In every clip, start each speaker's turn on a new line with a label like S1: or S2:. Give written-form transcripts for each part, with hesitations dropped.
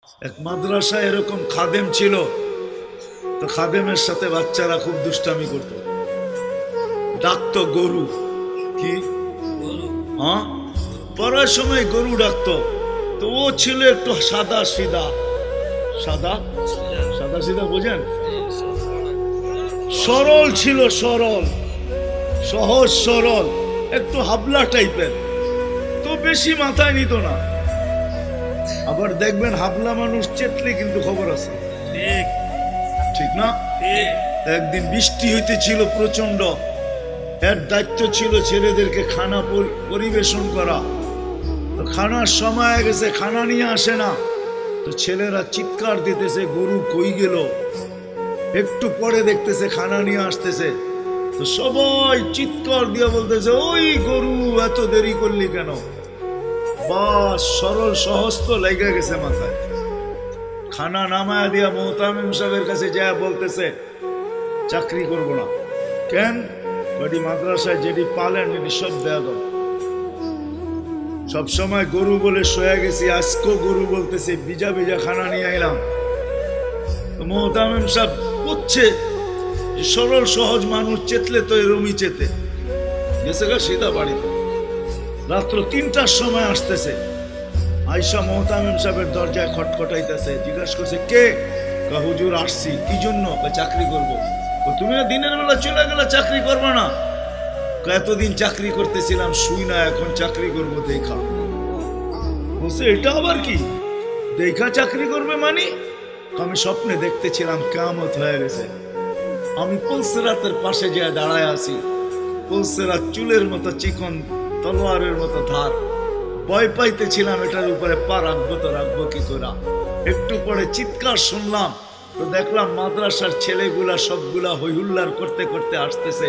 S1: এক মাদ্রাসায় এরকম খাদেম ছিল, তো খাদেমের সাথে বাচ্চারা খুব দুষ্টামি করত, ডাকতো গরু। কি হ্যাঁ, পড়ার সময় গরু ডাকতো। তো ও ছিল একটু সাদা সিধা, সাদা সাদা সিধা বোঝেন, সরল ছিল, সরল সহজ সরল, একটু হাবলা টাইপের, তো বেশি মাথায় নিত না। আবার দেখবেন হাবলা মানুষ চেতলে কিন্তু খবর আছে,
S2: ঠিক
S1: ঠিক না?
S2: ঠিক।
S1: একদিন বৃষ্টি হইতেছিল প্রচন্ড, এর দায়িত্ব ছিল ছেলেদেরকে খানা পরিবেশন করা। তো খানার সময় হয়ে গেছে, খানা নিয়ে আসে না, তো ছেলেরা চিৎকার দিতেছে গরু কই গেল। একটু পরে দেখতেছে খানা নিয়ে আসতেছে, তো সবাই চিৎকার দিয়ে বলতেছে ওই গরু এত দেরি করলি কেন? বাস সরল সহজ তো লেগে গেছে মাথায়। খানা নামায়া দিয়া মোহতামিম সাহেবের কাছে যা বলতেছে চাকরি করব না। কেন? বাড়ি মাদ্রাসায় যেটি পালেন এটি সব দেয়া দাও। সবসময় গরু বলে শোয়া গেছি, আজকেও গরু বলতেছে, বিজা বিজা খানা নিয়ে আইলাম। তো মোহতামিম সাহেব বুঝছে যে সরল সহজ মানুষ চেতলে তো এরমই চেতে গেছে গা সিধা বাড়িতে। রাত্র ৩টার সময় আসতেছে, আয়সা মোহতামিম সাহেবের দরজায় খটখটাইতেছে, জিজ্ঞাসা করছে কে? হুজুর আসছি। কি জন্য? চাকরি করব। তুমি না দিনের বেলা চলে গেলে চাকরি করবে না? এতদিন চাকরি করতেছিলাম শুই না, এখন চাকরি করব দেখা। বলছে এটা আবার কি দেখা চাকরি করবে মানে? আমি স্বপ্নে দেখতেছিলাম কিয়ামত হয়ে গেছে, আমি পুলসিরাতের পাশে যে দাঁড়ায় আছি, পুলসিরাত চুলের মতো চিকন, তলোয়ারের মতো ধার। ভয় পাইতেছিলাম এটার উপরে পা রাখবো তো রাখবো কি করে। একটু পরে চিৎকার শুনলাম, তো দেখলাম মাদ্রাসার ছেলেগুলা সবগুলা হইহুল্লার করতে করতে আসতেছে।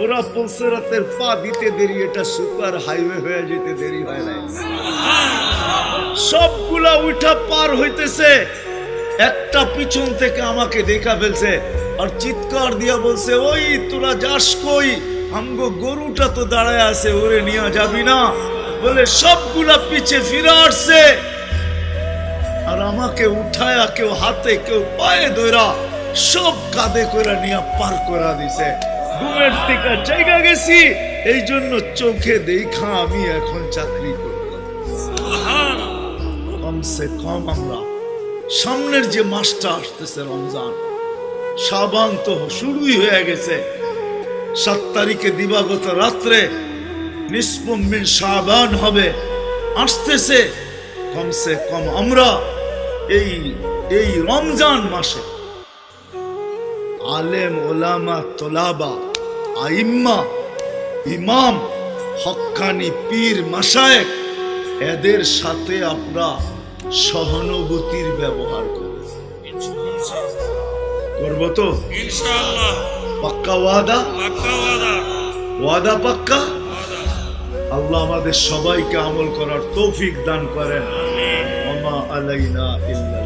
S1: ওরা পুলসিরাতের পা দিতে দেরি, এটা সুপার হাইওয়ে হয়ে যেতে দেরি হয় নাই। সবগুলা উঠা পার হইতেছে, একটা পিছন থেকে আমাকে দেখা ফেলছে আর চিৎকার দিয়া বলছে ওই তোরা যাস কই? আমগো গরুটা তো দাঁড়ায় আছে, ওরে নিয়ে যাবি না? বলে সবগুলা পিছে ফিরে আসছে আর আমাকে উঠায়া কেউ হাতে কেউ পায়ে ধরা সব কাঁধে করে নিয়ে পার করা দিছে। ঘুমের থেকে জায়গা গেছি, এই জন্য চোখে দেখা আমি এখন চাকরি করব। কমসে কম আমরা সামনের যে মাসটা আসতেছে রমজান, শাবান তো শুরুই হয়ে গেছে। 7 তারিখে দিবাগত রাত্রে নিসফুম মিন শাবান হবে, আসতেছে। কমসে কম আমরা এই রমজান মাসে আলেম ওলামা তোলাবা আইম্মা ইমাম হক্কানি পীর মাশায়েখ এদের সাথে আমরা সহানুভূতির ব্যবহার করব। করব তো
S2: ইনশাআল্লাহ।
S1: পাক্কা ওয়াদা?
S2: পাক্কা ওয়াদা।
S1: ওয়াদা পাক্কা? আল্লাহ আমাদের সবাইকে আমল করার তৌফিক দান করেন। ওমা আলাইনা ইল্লা